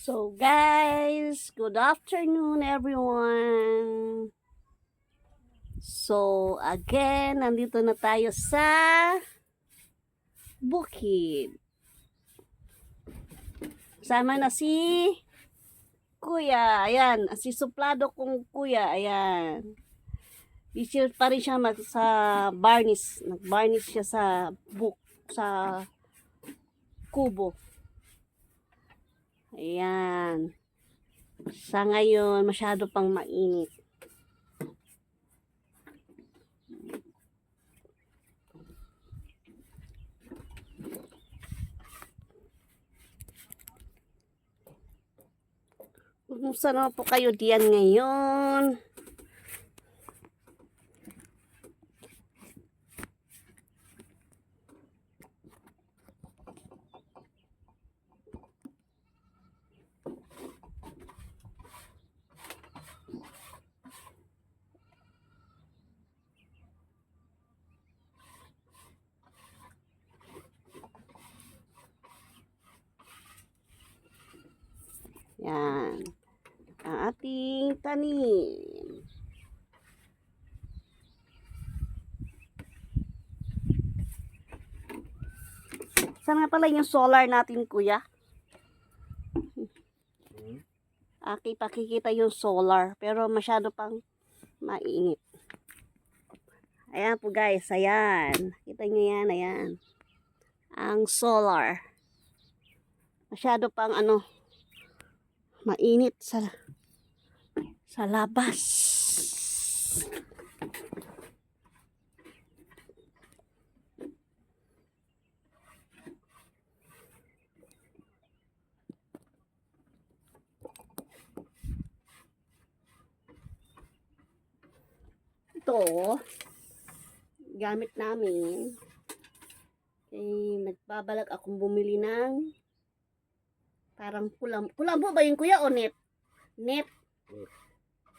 So guys, good afternoon everyone. So again, nandito na tayo sa bukid. Sama na si Kuya, ayan, si suplado kong Kuya, ayan. Isir pa rin siya sa varnish. Nag-varnish siya sa sa kubo. Ayan. Sa ngayon, masyado pang mainit. Kumusta naman po kayo diyan ngayon? Yan. Ang ating tanim. Saan nga pala yung solar natin, Kuya? Pakikita yung solar. Pero masyado pang mainit. Ayan po guys. Ayan. Kita nyo yan. Ayan. Ang solar. Masyado pang mainit sa labas. Ito, gamit namin. Nagbabalak akong bumili ng parang kulambo ba yun, Kuya, o net? Net.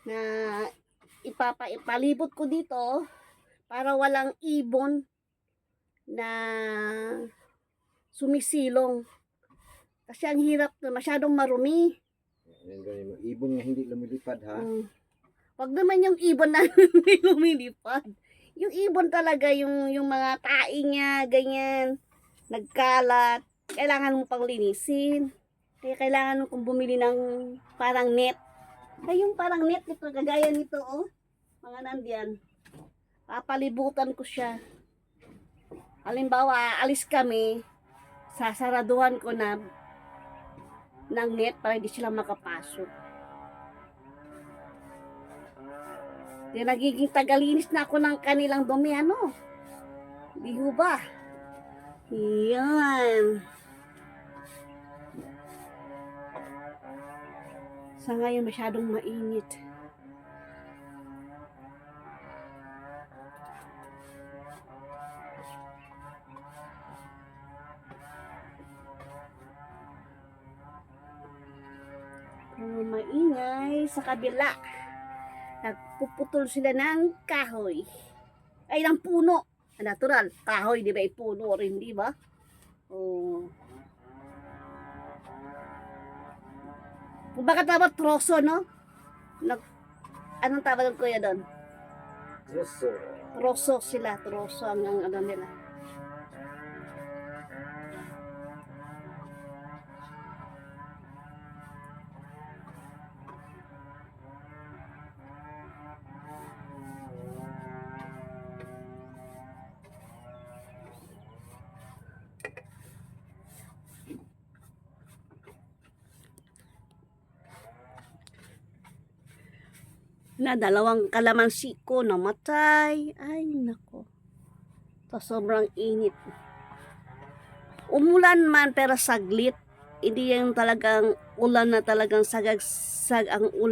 Na ipalibot ko dito para walang ibon na sumisilong. Kasi ang hirap na masyadong marumi. Ibon nga hindi lumilipad, ha? Wag naman yung ibon na hindi lumilipad. Yung ibon talaga, yung mga tae niya, ganyan, nagkalat. Kailangan mo pang linisin. Kaya kailangan kong bumili ng parang net. Ay, yung parang net ito, kagaya nito, oh. Mga nandiyan. Papalibutan ko siya. Halimbawa, alis kami, sasaraduhan ko na ng net para hindi sila makapasok. Di nagiging tagalinis na ako ng kanilang dumi, Di ho ba? Yan. Sa ngayon masyadong mainit. Maingay sa kabila. Nagpuputol sila ng kahoy. Ay, ng puno. Natural, kahoy, di ba? Puno rin, di ba? Oh. Kung baka tawag troso, no? Anong tawag ko yan doon? Troso. Troso sila, troso ang nila. Na dalawang kalamansi ko namatay. Ay, nako. Sobrang init. Umulan man pero saglit. Hindi yung talagang ulan na talagang sagagsag ang ulan.